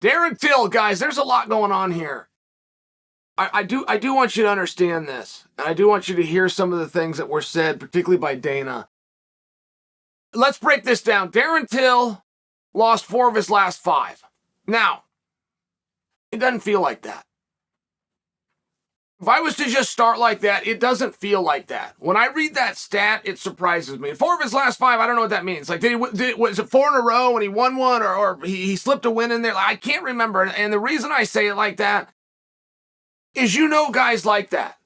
Darren Till, guys, there's a lot going on here. I do want you to understand this. And I do want you to hear some of the things that were said, particularly by Dana. Let's break this down. Darren Till lost 4 of his last 5. Now, it doesn't feel like that. If I was to just start like that, it doesn't feel like that. When I read that stat, it surprises me. 4 of his last 5, I don't know what that means. Like, was it 4 in a row and he won one, or he slipped a win in there? I can't remember. And the reason I say it like that is, you know, guys like that.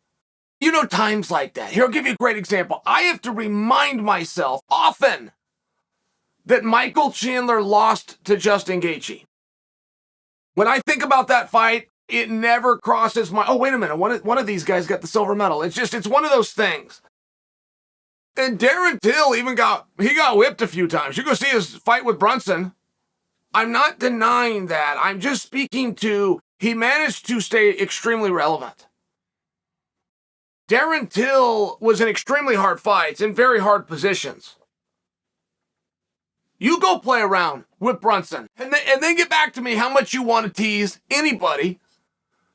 You know, times like that. Here, I'll give you a great example. I have to remind myself often that Michael Chandler lost to Justin Gaethje. When I think about that fight, it never crosses my, oh, wait a minute, one of these guys got the silver medal. It's one of those things. And Darren Till even got whipped a few times. You go see his fight with Brunson. I'm not denying that. I'm just speaking to, he managed to stay extremely relevant. Darren Till was in extremely hard fights, in very hard positions. You go play around with Brunson, and then get back to me how much you want to tease anybody,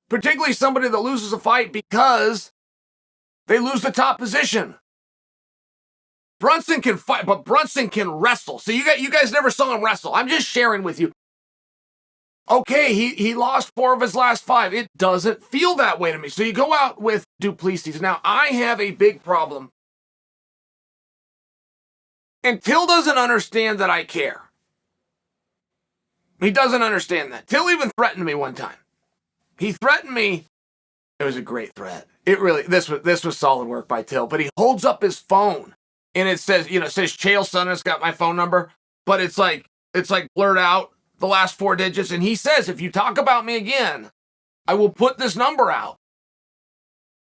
particularly somebody that loses a fight because they lose the top position. Brunson can fight, but Brunson can wrestle. So you guys never saw him wrestle. I'm just sharing with you. Okay, he lost 4 of his last 5. It doesn't feel that way to me. So you go out with Du Plessis. Now, I have a big problem. And Till doesn't understand that I care. He doesn't understand that. Till even threatened me one time. He threatened me. It was a great threat. It really, this was solid work by Till. But he holds up his phone, and it says, Chael Sonnen's got my phone number, but it's like blurred out the last 4 digits. And he says, if you talk about me again, I will put this number out.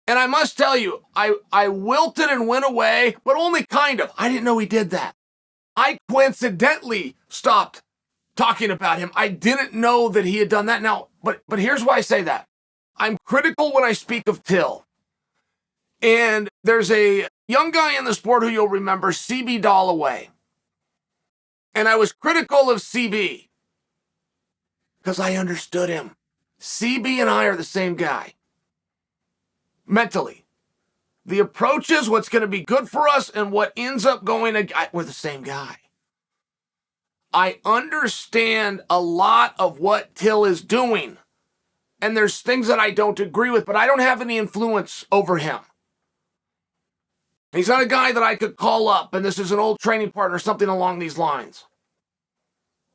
And I must tell you, I wilted and went away, but only kind of. I didn't know he did that. I coincidentally stopped talking about him. I didn't know that he had done that. Now, but here's why I say that. I'm critical when I speak of Till. And there's a young guy in the sport who you'll remember, CB Dalloway. And I was critical of CB because I understood him. CB and I are the same guy. Mentally. The approach is what's going to be good for us, and what ends up going, we're the same guy. I understand a lot of what Till is doing, and there's things that I don't agree with, but I don't have any influence over him. He's not a guy that I could call up, and this is an old training partner, something along these lines.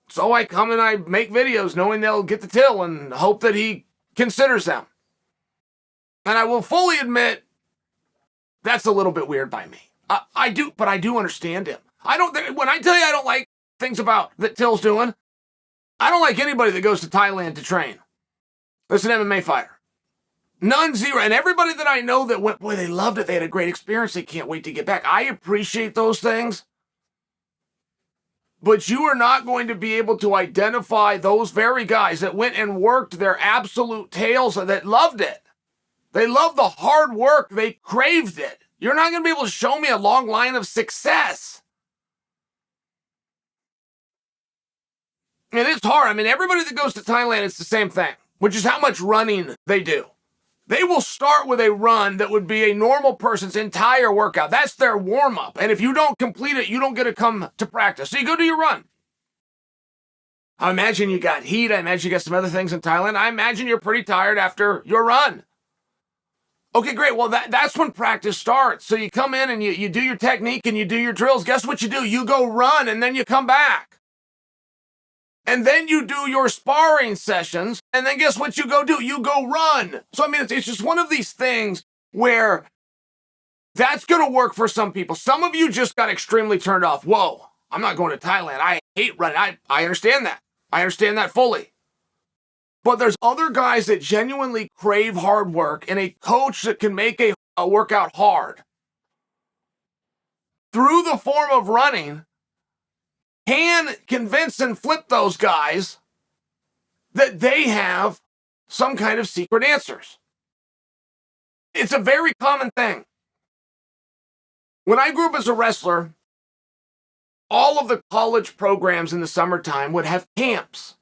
So I come and I make videos knowing they'll get to Till and hope that he considers them. And I will fully admit, that's a little bit weird by me. I do understand him. When I tell you I don't like things about that Till's doing, I don't like anybody that goes to Thailand to train. That's an MMA fighter. None, zero. And everybody that I know that went, boy, they loved it. They had a great experience. They can't wait to get back. I appreciate those things. But you are not going to be able to identify those very guys that went and worked their absolute tails, that loved it. They loved the hard work. They craved it. You're not going to be able to show me a long line of success. And it's hard. I mean, everybody that goes to Thailand, it's the same thing, which is how much running they do. They will start with a run that would be a normal person's entire workout. That's their warm-up. And if you don't complete it, you don't get to come to practice. So you go do your run. I imagine you got heat. I imagine you got some other things in Thailand. I imagine you're pretty tired after your run. Okay, great. Well, that's when practice starts. So you come in and you do your technique and you do your drills. Guess what you do? You go run and then you come back. And then you do your sparring sessions, and then guess what you go do? You go run. So, I mean, it's just one of these things where that's going to work for some people. Some of you just got extremely turned off. Whoa, I'm not going to Thailand. I hate running. I understand that. I understand that fully. But there's other guys that genuinely crave hard work, and a coach that can make a workout hard through the form of running can convince and flip those guys that they have some kind of secret answers. It's a very common thing. When I grew up as a wrestler, all of the college programs in the summertime would have camps.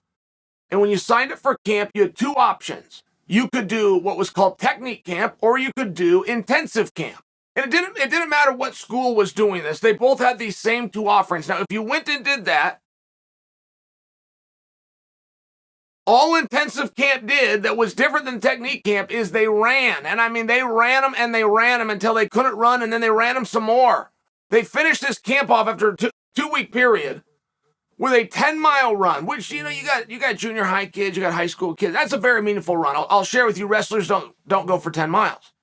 And when you signed up for camp, you had two options. You could do what was called technique camp, or you could do intensive camp. And it didn't matter what school was doing this. They both had these same two offerings. Now, if you went and did that, all intensive camp did that was different than technique camp is they ran. And I mean, they ran them and they ran them until they couldn't run, and then they ran them some more. They finished this camp off after a two-week period with a 10-mile run, which, you got junior high kids, you got high school kids. That's a very meaningful run. I'll share with you, wrestlers don't go for 10 miles.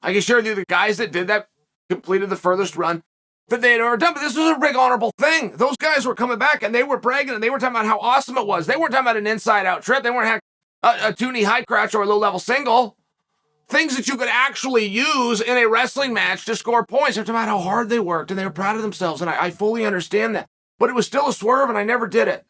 I can share with you the guys that did that completed the furthest run that they had ever done. But this was a big honorable thing. Those guys were coming back and they were bragging and they were talking about how awesome it was. They weren't talking about an inside-out trip. They weren't having a two-knee high crouch or a low-level single. Things that you could actually use in a wrestling match to score points. They're talking about how hard they worked and they were proud of themselves. And I fully understand that. But it was still a swerve and I never did it.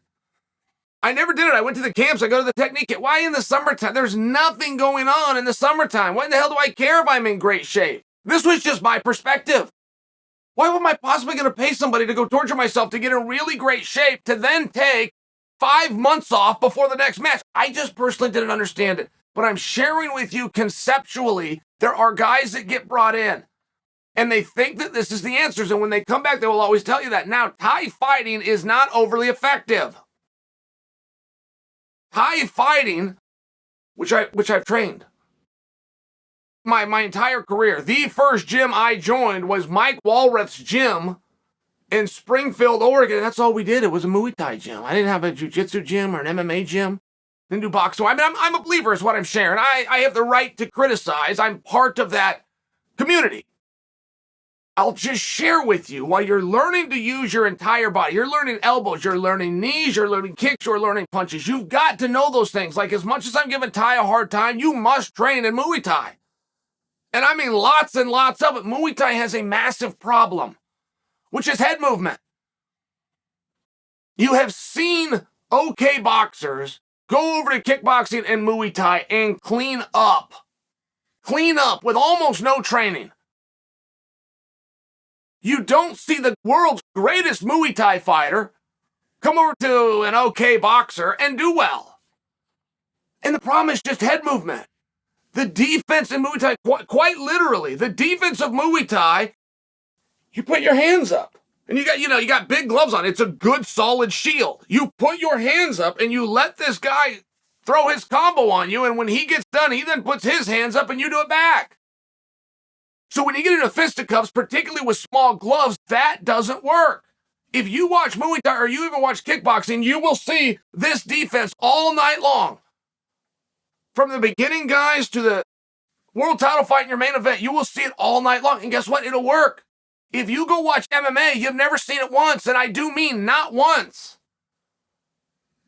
I went to the camps. I go to the technique. Why in the summertime? There's nothing going on in the summertime. What in the hell do I care if I'm in great shape? This was just my perspective. Why am I possibly going to pay somebody to go torture myself to get in really great shape to then take 5 months off before the next match? I just personally didn't understand it. But I'm sharing with you conceptually, there are guys that get brought in and they think that this is the answers. And when they come back, they will always tell you that. Now, Thai fighting is not overly effective. Thai fighting, which I've trained my entire career. The first gym I joined was Mike Walrath's gym in Springfield, Oregon. That's all we did. It was a Muay Thai gym. I didn't have a jiu-jitsu gym or an MMA gym. Didn't do boxing. I mean, I'm a believer is what I'm sharing. I have the right to criticize. I'm part of that community. I'll just share with you, while you're learning to use your entire body, you're learning elbows, you're learning knees, you're learning kicks, you're learning punches. You've got to know those things. Like, as much as I'm giving Thai a hard time, you must train in Muay Thai. And I mean lots and lots of it. Muay Thai has a massive problem, which is head movement. You have seen okay boxers go over to kickboxing and Muay Thai and clean up with almost no training. You don't see the world's greatest Muay Thai fighter come over to an okay boxer and do well. And the problem is just head movement. The defense in Muay Thai, quite literally, the defense of Muay Thai, you put your hands up. And you got big gloves on. It's a good, solid shield. You put your hands up and you let this guy throw his combo on you. And when he gets done, he then puts his hands up and you do it back. So when you get into fisticuffs, particularly with small gloves, that doesn't work. If you watch Muay Thai or you even watch kickboxing, you will see this defense all night long. From the beginning guys to the world title fight in your main event, you will see it all night long. And guess what? It'll work. If you go watch MMA, you've never seen it once. And I do mean not once.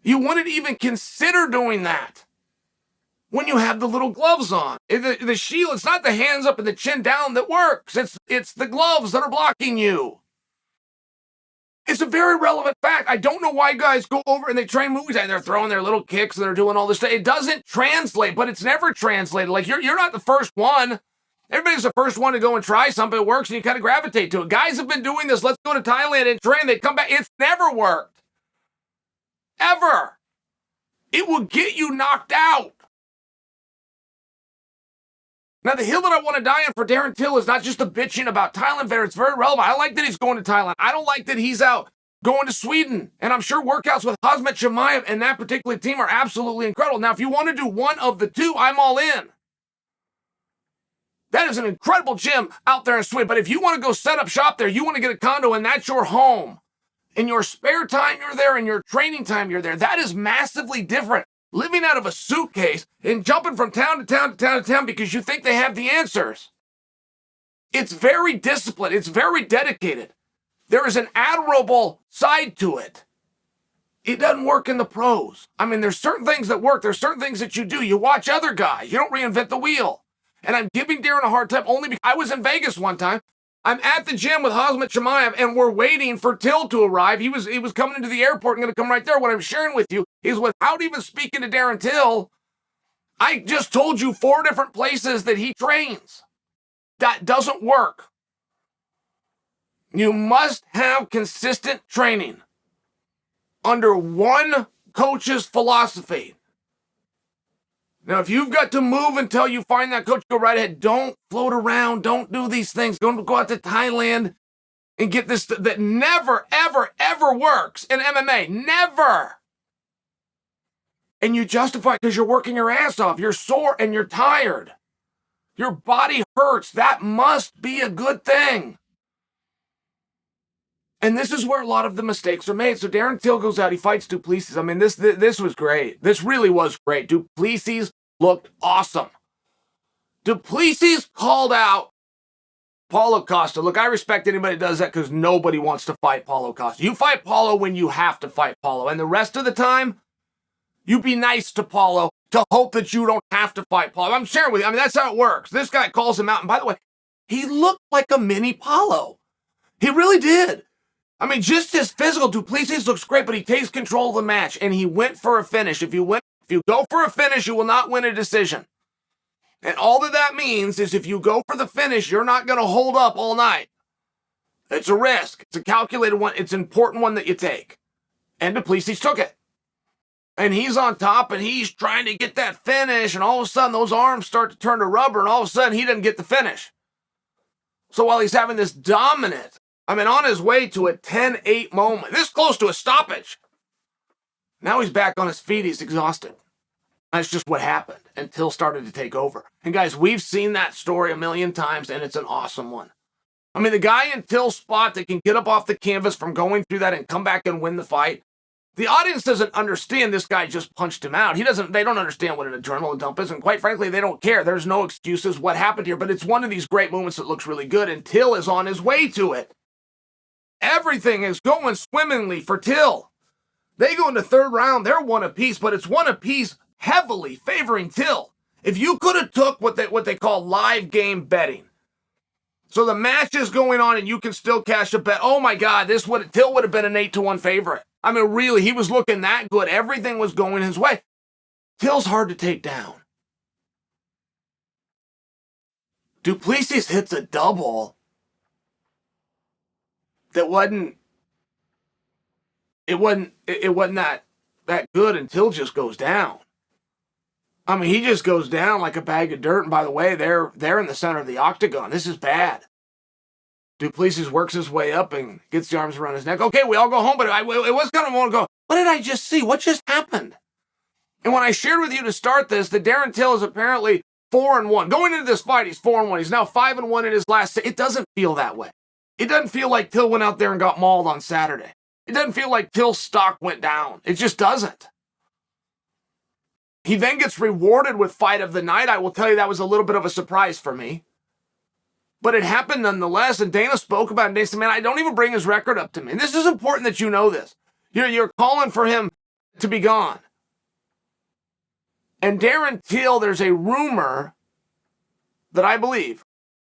You wouldn't even consider doing that when you have the little gloves on. The shield, it's not the hands up and the chin down that works. It's the gloves that are blocking you. It's a very relevant fact. I don't know why guys go over and they train Muay Thai and they're throwing their little kicks and they're doing all this stuff. It doesn't translate, but it's never translated. Like, you're not the first one. Everybody's the first one to go and try something. It works and you kind of gravitate to it. Guys have been doing this. Let's go to Thailand and train. They come back. It's never worked. Ever. It will get you knocked out. Now, the hill that I want to die on for Darren Till is not just the bitching about Thailand there. It's very relevant. I like that he's going to Thailand. I don't like that he's out going to Sweden. And I'm sure workouts with Khamzat Chimaev and that particular team are absolutely incredible. Now, if you want to do one of the two, I'm all in. That is an incredible gym out there in Sweden. But if you want to go set up shop there, you want to get a condo and that's your home. In your spare time, you're there. In your training time, you're there. That is massively different. Living out of a suitcase and jumping from town to town to town to town because you think they have the answers. It's very disciplined. It's very dedicated. There is an admirable side to it. It doesn't work in the pros. I mean, there's certain things that work. There's certain things that you do. You watch other guys. You don't reinvent the wheel. And I'm giving Darren a hard time only because I was in Vegas one time. I'm at the gym with Khamzat Chimaev, and we're waiting for Till to arrive. He was coming into the airport and going to come right there. What I'm sharing with you is without even speaking to Darren Till, I just told you 4 different places that he trains. That doesn't work. You must have consistent training under one coach's philosophy. Now, if you've got to move until you find that coach, go right ahead. Don't float around. Don't do these things. Don't go out to Thailand and get this that never, ever, ever works in MMA. Never. And you justify it because you're working your ass off. You're sore and you're tired. Your body hurts. That must be a good thing. And this is where a lot of the mistakes are made. So Darren Till goes out. He fights Du Plessis. I mean, this was great. This really was great. Du Plessis looked awesome. Du Plessis called out Paulo Costa. Look, I respect anybody that does that because nobody wants to fight Paulo Costa. You fight Paulo when you have to fight Paulo. And the rest of the time, you be nice to Paulo to hope that you don't have to fight Paulo. I'm sharing with you. I mean, that's how it works. This guy calls him out. And by the way, he looked like a mini Paulo. He really did. I mean, just his physical. Du Plessis looks great, but he takes control of the match. And he went for a finish. If you go for a finish, you will not win a decision. And all that means is if you go for the finish, you're not going to hold up all night. It's a risk. It's a calculated one. It's an important one that you take. And Du Plessis took it. And he's on top, and he's trying to get that finish, and all of a sudden, those arms start to turn to rubber, and all of a sudden, he doesn't get the finish. So while he's having this dominant, on his way to a 10-8 moment, this close to a stoppage, now he's back on his feet, he's exhausted. That's just what happened, and Till started to take over. And guys, we've seen that story a million times, and it's an awesome one. I mean, the guy in Till's spot that can get up off the canvas from going through that and come back and win the fight, the audience doesn't understand this guy just punched him out. They don't understand what an adrenaline dump is, and quite frankly, they don't care. There's no excuses what happened here, but it's one of these great moments that looks really good, and Till is on his way to it. Everything is going swimmingly for Till. They go into third round, they're one apiece, but it's one apiece heavily favoring Till. If you could have took what they call live game betting, so the match is going on and you can still cash a bet, oh my God, Till would have been an 8-1 favorite. I mean, really, he was looking that good. Everything was going his way. Till's hard to take down. Du Plessis hits a double that wasn't that good until just goes down. I mean, he just goes down like a bag of dirt. And by the way, they're in the center of the octagon. This is bad. Du Plessis works his way up and gets the arms around his neck. Okay, we all go home, but it was kind of a moment to go, what did I just see? What just happened? And when I shared with you to start this, that Darren Till is apparently 4-1. Going into this fight, he's 4-1. He's now 5-1 in his last. It doesn't feel that way. It doesn't feel like Till went out there and got mauled on Saturday. It doesn't feel like Till's stock went down. It just doesn't. He then gets rewarded with fight of the night. I will tell you that was a little bit of a surprise for me. But it happened nonetheless, and Dana spoke about it, and Dana said, man, I don't even bring his record up to me. And this is important that you know this. You're calling for him to be gone. And Darren Till, there's a rumor that I believe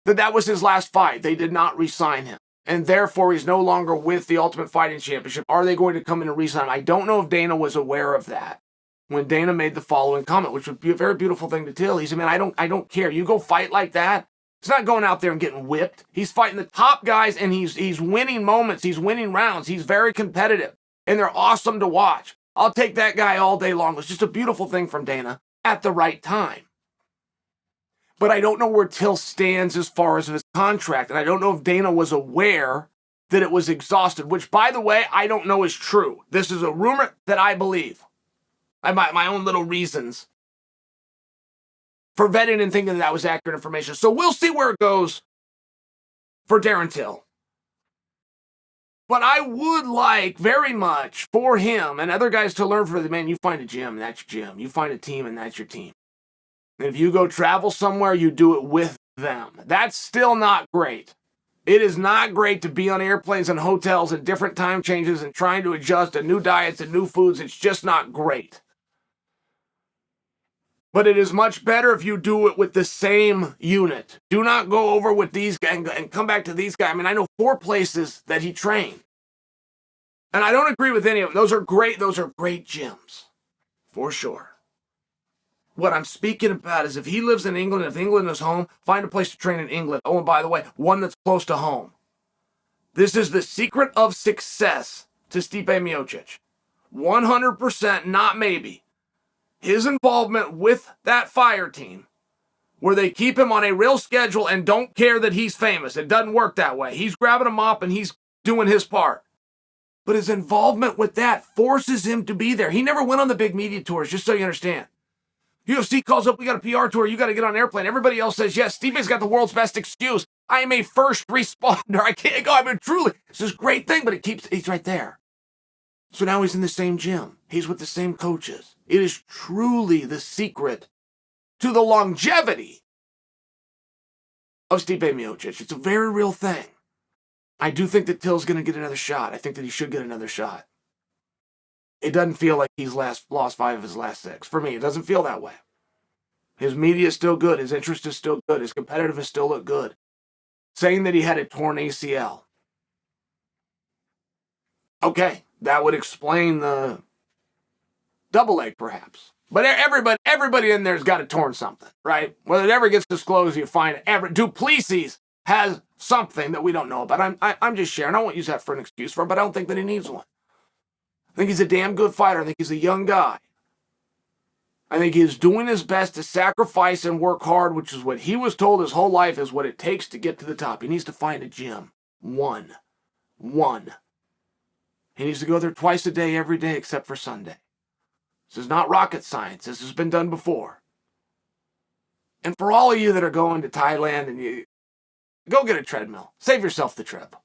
that was his last fight. They did not re-sign him. And therefore, he's no longer with the Ultimate Fighting Championship. Are they going to come in and re-sign him? I don't know if Dana was aware of that when Dana made the following comment, which would be a very beautiful thing to Till. He said, man, I don't care. You go fight like that. He's not going out there and getting whipped. He's fighting the top guys, and he's winning moments. He's winning rounds. He's very competitive, and they're awesome to watch. I'll take that guy all day long. It was just a beautiful thing from Dana at the right time. But I don't know where Till stands as far as his contract, and I don't know if Dana was aware that it was exhausted, which, by the way, I don't know is true. This is a rumor that I believe. I have my own little reasons for vetting and thinking that was accurate information. So we'll see where it goes for Darren Till. But I would like very much for him and other guys to learn from the man, you find a gym, and that's your gym. You find a team, and that's your team. And if you go travel somewhere, you do it with them. That's still not great. It is not great to be on airplanes and hotels and different time changes and trying to adjust to new diets and new foods. It's just not great. But it is much better if you do it with the same unit. Do not go over with these guys and come back to these guys. I mean, I know 4 places that he trained. And I don't agree with any of them. Those are great gyms, for sure. What I'm speaking about is if he lives in England, if England is home, find a place to train in England. Oh, and by the way, one that's close to home. This is the secret of success to Stipe Miocic. 100%, not maybe. his involvement with that fire team, where they keep him on a real schedule and don't care that he's famous. It doesn't work that way. He's grabbing a mop and he's doing his part. But his involvement with that forces him to be there. He never went on the big media tours, just so you understand. UFC calls up, we got a PR tour, you got to get on an airplane. Everybody else says, yes, Stipe's got the world's best excuse. I am a first responder. I can't go. I mean, truly, it's this great thing, but he's right there. So now he's in the same gym. He's with the same coaches. It is truly the secret to the longevity of Stipe Miocic. It's a very real thing. I do think that Till's going to get another shot. I think that he should get another shot. It doesn't feel like he's lost 5 of his last 6. For me, it doesn't feel that way. His media is still good. His interest is still good. His competitiveness still look good. Saying that he had a torn ACL. Okay, that would explain the double leg, perhaps. But everybody in there's got a torn something, right? Whether it ever gets disclosed, you find it. Duplessis has something that we don't know about. I'm just sharing. I won't use that for an excuse for him, but I don't think that he needs one. I think he's a damn good fighter. I think he's a young guy. I think he's doing his best to sacrifice and work hard, which is what he was told his whole life is what it takes to get to the top. He needs to find a gym. One. He needs to go there twice a day, every day, except for Sunday. This is not rocket science. This has been done before. And for all of you that are going to Thailand, and you go get a treadmill. Save yourself the trip.